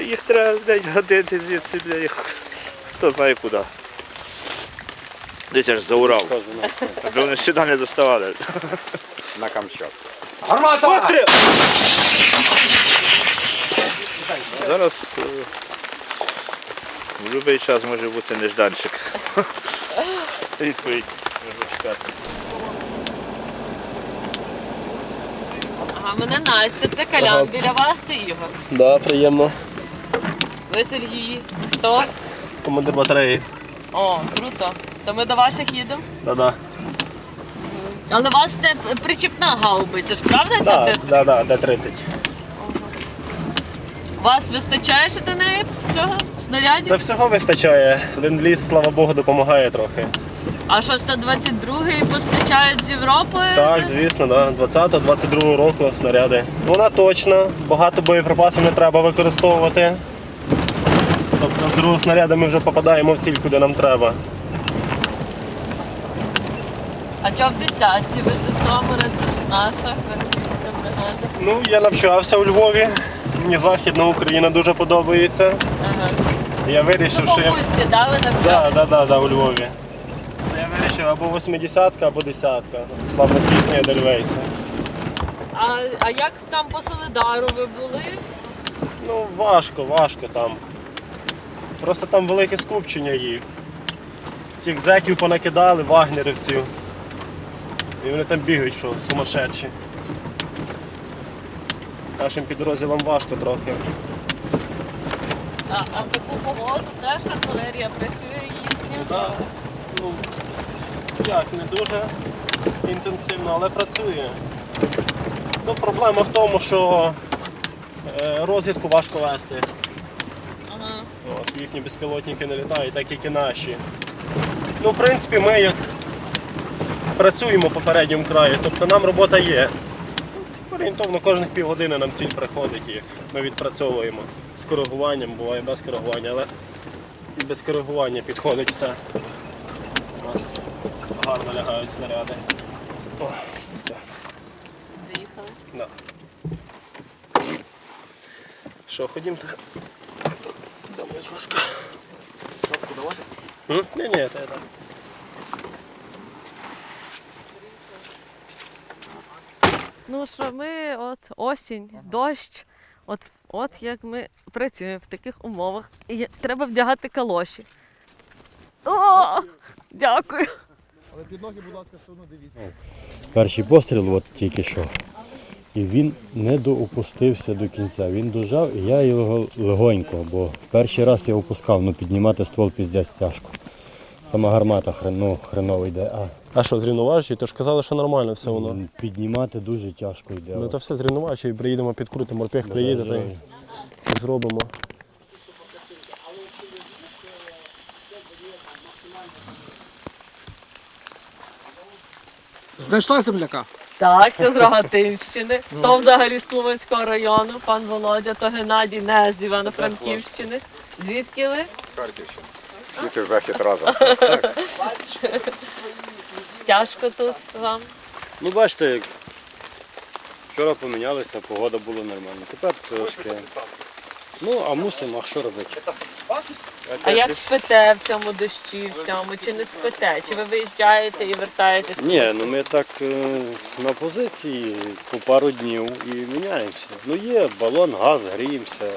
Їх треба десь годити звідси, бля, їх хто знає куди. Десь аж за Урал. Аби вони сюди не доставали. На Камчатку. Гармата! Постріл! Зараз в будь-який час може бути нежданчик. Відповідь можна чекати. Ага, мене Настя, це Колян, біля вас це Ігор. Да, приємно. Ви Сергій. Хто? Командир батареї. О, круто. То ми до ваших їдемо. Да-да. Але у вас це причіпна гаубиця ж, правда? Да, Це да, Д-30. У вас вистачає ще до неї цього снарядів? Та всього вистачає. Ленд-ліз, слава Богу, допомагає трохи. А що 122-й постачають з Європи? Так, звісно, да. 20-22 року снаряди. Вона точна, багато боєприпасів не треба використовувати. Тобто з другого снаряду ми вже попадаємо в ціль, куди нам треба. А чого в 10-ці? Ви з Житомира, це ж наша франківська бригада. Ну, я навчався у Львові. Мені Західна Україна дуже подобається. Ага. Я вирішив, що я... Сухопутці, да, ви навчалися? Да, у Львові. Я вирішив або 80-ка, або 10-ка. Славнозвісні Едельвейси. А як там по Солидару ви були? Ну, важко там. Просто там велике скупчення їх. Цих зеків понакидали, вагнерівців. І вони там бігають, що сумасшедші. Нашим підрозділам важко трохи. А в таку погоду теж артилерія працює їхня? Так, ну, як, не дуже інтенсивно, але працює. Ну, проблема в тому, що розвідку важко вести. Ага. От, їхні безпілотники не літають, так як і наші. Ну, в принципі, ми як працюємо по передньому краю, тобто нам робота є. Орієнтовно кожних півгодини нам ціль приходить і ми відпрацьовуємо. З коригуванням, буває без коригування, але і без коригування підходить все. У нас гарно лягають снаряди. О, все. Доїхали. Да. Що, ходімте? Дамо, будь ласка. Шапку давати? Ні, це я так. Ну що ми, от осінь, дощ, от як ми працюємо в таких умовах. І треба вдягати калоші. О, дякую. Але під ноги, будь ласка, все одно дивіться. Перший постріл от тільки що. І він не доопустився до кінця. Він дожав, і я його легонько, бо перший раз я опускав, ну піднімати ствол піздець тяжко. Сама гармата хреново йде, А що, зрівноважуючи? То ж казали, що нормально все воно. піднімати дуже тяжко йде. Ну то все зрівноважуючи, приїдемо, підкрутимо, морпех приїде та й зробимо. Знайшла земляка? Так, це з Рогатинщини. То взагалі з Клуманського району, пан Володя, то Геннадій не з Івано-Франківщини. Звідки ви? З Харківщини. Схід і захід разом. Тяжко тут вам. Ну бачите, як вчора помінялися, погода була нормальна. Тепер трошки. Ну, а мусимо, а що робити? А як спите в цьому дощі всьому? Чи не спите? Чи ви виїжджаєте і вертаєтесь? Ні, ну ми так на позиції по пару днів і міняємося. Ну є балон, газ, гріємося,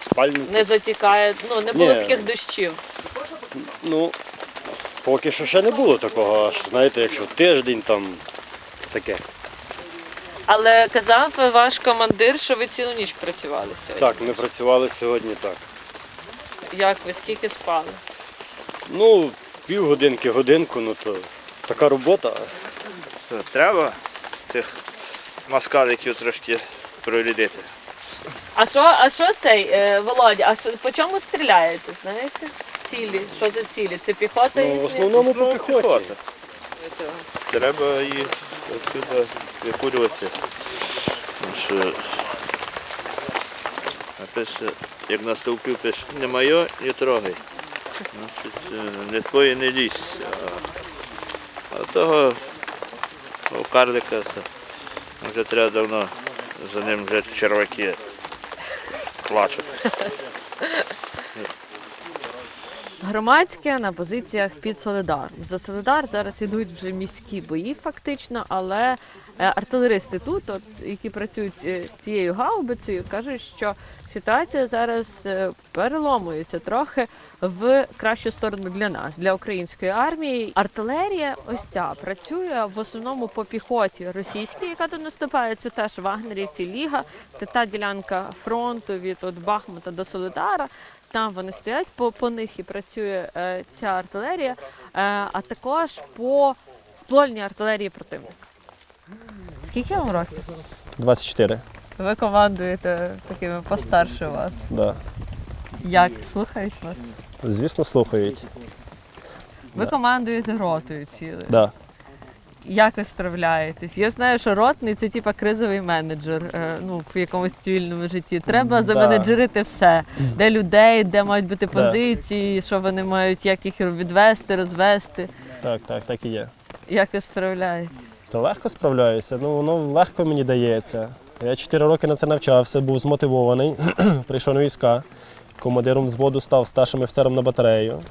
спальник. Не затікає, ну не було Ні. таких дощів. Ну, поки що ще не було такого, аж, знаєте, якщо тиждень там таке. Але казав ваш командир, що ви цілу ніч працювали сьогодні. Так, ми працювали сьогодні так. Як ви, скільки спали? Ну, півгодинки, годинку, ну то така робота. Що, треба тих москаликів трошки прорядити. А що цей, Володя, по чому стріляєте, знаєте? Цілі, що за цілі? Це піхота Ну, в їхня? основному по піхоті. Треба їх відсюди викурювати. Тому що напише, як на стовпі пише, не моє, не трогай. Значить, не твоє не лізь. А того у карлика вже треба давно за ним вже черваки плачуть. Громадське на позиціях під Солидар. За Солидар зараз ідуть вже міські бої фактично, але артилеристи тут, які працюють з цією гаубицею, кажуть, що ситуація зараз переломується трохи в кращу сторону для нас, для української армії. Артилерія ось ця працює в основному по піхоті російській, яка тут наступає. Це теж вагнерівці Ліга, це та ділянка фронту від Бахмута до Солидара. Там вони стоять, по них і працює ця артилерія, а також по ствольній артилерії противника. Скільки вам років? 24. Ви командуєте такими постарше вас. Да. Як? Слухають вас? Звісно, слухають. Ви командуєте ротою цілою. Да. Як ви справляєтесь? Я знаю, що ротний – це типа кризовий менеджер в якомусь цивільному житті. Треба заменеджерити все. Де людей, де мають бути позиції, що вони мають, як їх відвести, розвести. Так і є. Як ви справляєтесь? Та легко справляюся, воно легко мені дається. Я 4 роки на це навчався, був змотивований, прийшов на війська, командиром взводу став старшим офіцером на батарею,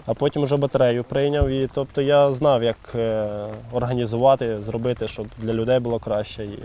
а потім вже батарею прийняв. І, тобто я знав, як організувати, зробити, щоб для людей було краще і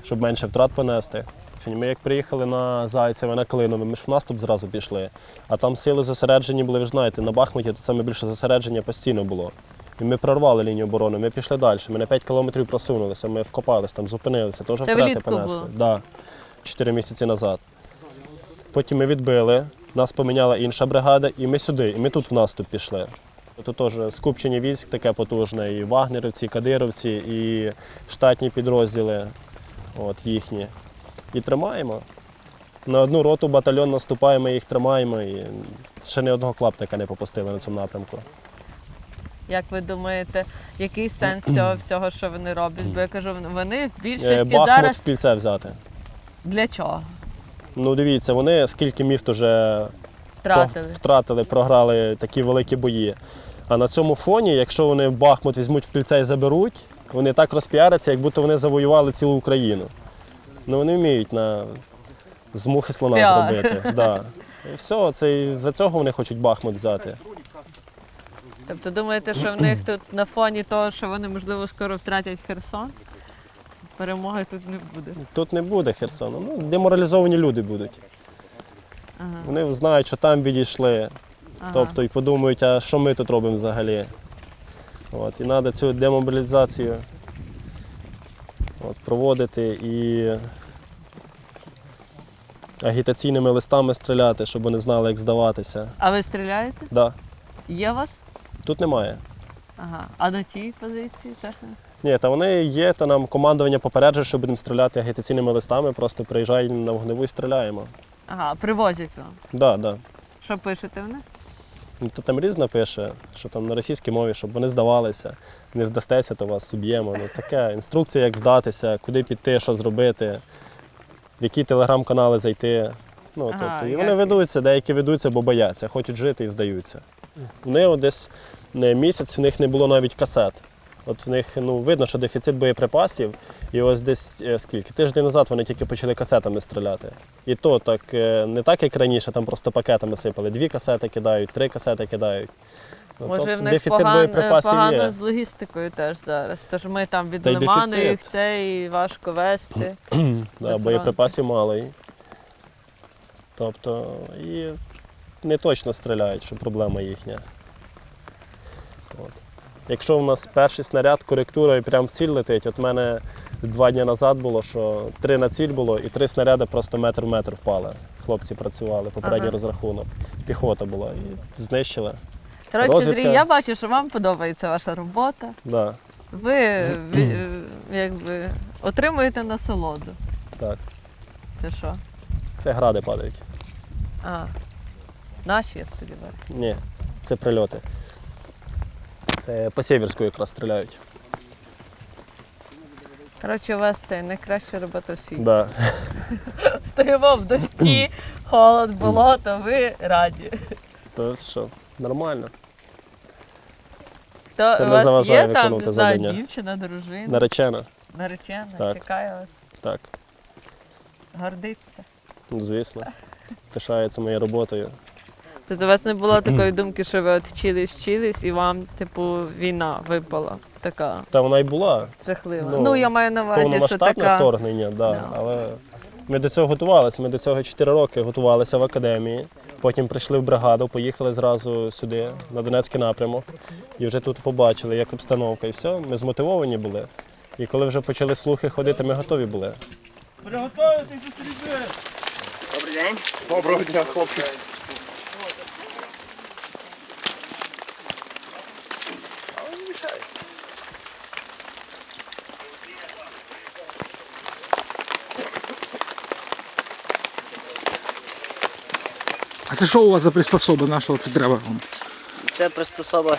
щоб менше втрат понести. Ми як приїхали на Зайцеве, на Клинове, ми ж в наступ зразу пішли, а там сили зосереджені були, ви ж знаєте, на Бахмуті то саме більше зосередження постійно було. І ми прорвали лінію оборони, ми пішли далі, ми на 5 кілометрів просунулися, ми вкопалися, там зупинилися, теж втрати понесли. Так, 4 місяці назад. Потім ми відбили, нас поміняла інша бригада, і ми сюди, і ми тут в наступ пішли. Тут теж скупчення військ таке потужне, і вагнерівці, і кадировці, і штатні підрозділи їхні. І тримаємо. На одну роту батальйон наступаємо, їх тримаємо, і ще ні одного клаптика не попустили на цьому напрямку. Як ви думаєте, який сенс цього всього, що вони роблять? Бо я кажу, вони в більшості Бахмут зараз... в кільце взяти. Для чого? Дивіться, вони скільки міст вже втратили, програли такі великі бої. А на цьому фоні, якщо вони Бахмут візьмуть в кільце і заберуть, вони так розпіаряться, як будто вони завоювали цілу Україну. Вони вміють з мухи слона зробити. Да. І все, за цього вони хочуть Бахмут взяти. Тобто думаєте, що в них тут на фоні того, що вони, можливо, скоро втратять Херсон, перемоги тут не буде? Тут не буде Херсону. Деморалізовані люди будуть. Ага. Вони знають, що там відійшли, тобто і подумають, а що ми тут робимо взагалі. І треба цю демобілізацію проводити і агітаційними листами стріляти, щоб вони знали, як здаватися. А ви стріляєте? Так. Да. Є у вас? Тут немає. Ага. А на тій позиції теж не? Ні, та вони є, то нам командування попереджує, що будемо стріляти агітаційними листами, просто приїжджають на вогневу і стріляємо. Ага, привозять вам? Так, так. Що пишете вони? То там різно пише, що там на російській мові, щоб вони здавалися, не здастеся, то вас уб'ємо. Таке, інструкція, як здатися, куди піти, що зробити, в які телеграм-канали зайти. І вони ведуться, деякі ведуться, бо бояться, хочуть жити і здаються. Вони десь місяць, в них не було навіть касет. В них видно, що дефіцит боєприпасів, і ось десь тиждень назад вони тільки почали касетами стріляти. І то так, не так, як раніше, там просто пакетами сипали. 2 касети кидають, 3 касети кидають. Може, в них дефіцит боєприпасів погано є. з логістикою теж зараз. Тож ми там від Лиману їх і важко вести. Боєприпасів мало. Тобто, і не точно стріляють, що проблема їхня. Якщо в нас перший снаряд коректурою прямо в ціль летить, от в мене 2 дні назад було, що 3 на ціль було і 3 снаряди просто метр в метр впали. Хлопці працювали, попередній розрахунок. Піхота була і знищила. Коротше, Андрій, я бачу, що вам подобається ваша робота. Да. Ви отримуєте насолоду. Так. Це що? Це гради падають. А, наші, я сподіваюся. Ні, це прильоти. Це по Сєвєрську якраз стріляють. Коротше, у вас це найкраща робота в світі. Да. Стоїмо в дощі, холод, болото, ви раді. То що, нормально. То Це у не вас заважає є там, виконувати не знаю, завдання. дівчина, дружина, Наречена. наречена, Так. чекає вас, Так. гордиться. Звісно. Пишається моєю роботою. Тобто у вас не було такої думки, що ви от вчились і вам, типу, війна випала така Та вона й була. жахлива. Ну, Ну, я маю на увазі, що Повномасштабне така. вторгнення, да. Але ми до цього готувалися. Ми до цього 4 роки готувалися в академії. Потім прийшли в бригаду, поїхали зразу сюди, на Донецький напрямок. І вже тут побачили, як обстановка. І все, ми змотивовані були. І коли вже почали слухи ходити, ми готові були. Добрий день. Доброго дня, хлопці. А це що у вас за приспособа нашого це треба? Це приспособа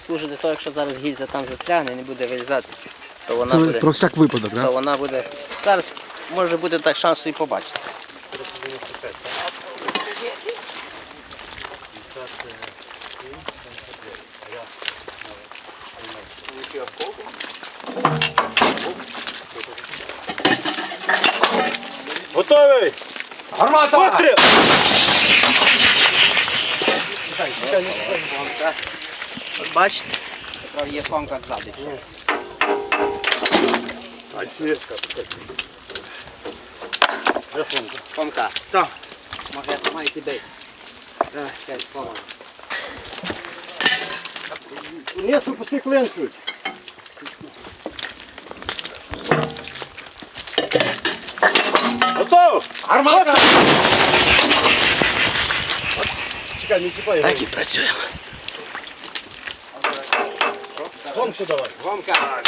служить для того, якщо зараз гільза там застрягне і не буде вилізати, то вона Це буде. про всяк випадок, То так? вона буде. Зараз може бути так шансу і побачити. Готовий! Гармата! Постріл! От бачите, тепер є фомка ззаду. Фомка. Так. Може я тримаю тебе. Фомка. Вниз випусти клинчуть. Готов! Гармата! Чекай, не чіпай. Так і працюємо. Гонку давай. Фомка.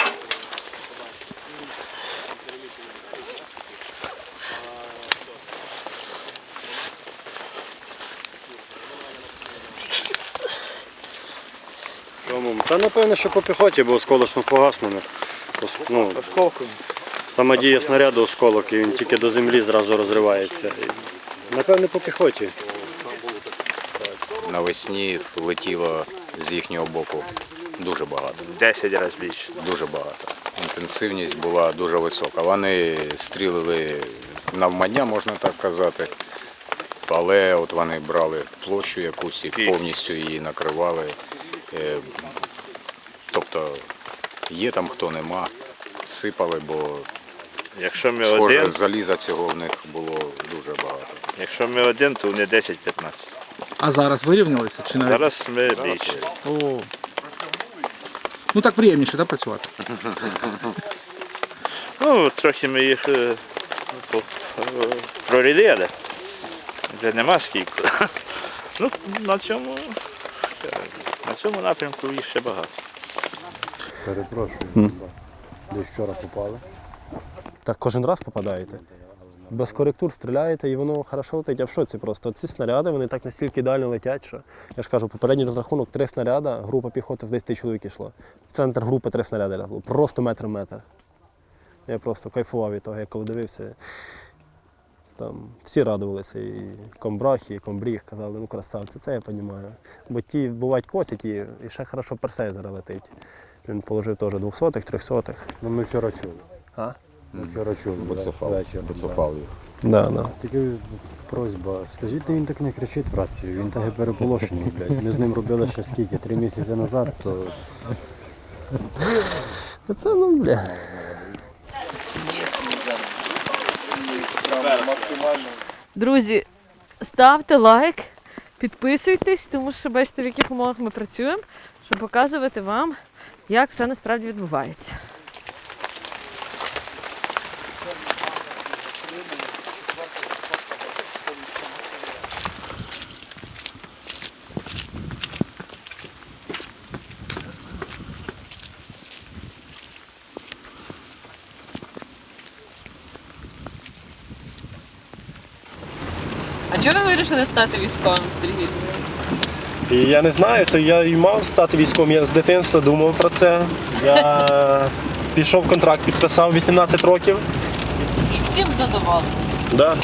Та напевно, що по піхоті, бо осколочно погаснено. Ну, сама дія снаряду осколок, і він тільки до землі зразу розривається. Напевно, по піхоті. Навесні летіло з їхнього боку дуже багато. 10 разів більше. Дуже багато. Інтенсивність була дуже висока. Вони стрілили навмання, можна так казати. Але от вони брали площу якусь і повністю її накривали. Тобто є там хто нема, сипали, бо Якщо ми схоже, один, заліза цього в них було дуже багато. якщо ми один, то вони 10-15. А зараз вирівнялися чи навіть? Зараз ми більше. О. Ну так приємніше, так, працювати? Ну, трохи ми їх прорядили. Вже нема скільки. Ну, на цьому напрямку їх ще багато. Перепрошую, десь вчора попали. Так кожен раз попадаєте. Без коректур стріляєте і воно хорошо летить, а в шоці просто. Ці снаряди, вони так настільки дально летять, що, я ж кажу, попередній розрахунок 3 снаряди, група піхоти з 10 чоловік йшла. В центр групи 3 снаряди лягло, просто метр в метр. Я просто кайфував від того, я коли дивився. Там всі радувалися, і комбрахи, і комбріг, казали, ну красавці, це я розумію. Бо ті, бувають, косять і ще хорошо персей зараз летить. Він положив теж 200-х, 300-х. Ну ми вчора чули. А? Ми вчора чули. Буцефал їх. Да, да. Тільки просьба, скажіть, він так не кричить в рацію, він так і переполошений, блядь. Ми з ним робили ще скільки, 3 місяці назад, то Це, ну, бля. Друзі, ставте лайк, підписуйтесь, тому що бачите, в яких умовах ми працюємо, щоб показувати вам, як все насправді відбувається. А чого ви вирішили стати військовим, Сергій? І я не знаю, то я і мав стати військовим, я з дитинства думав про це. Я пішов контракт, підписав 18 років. І всім задоволений. Да.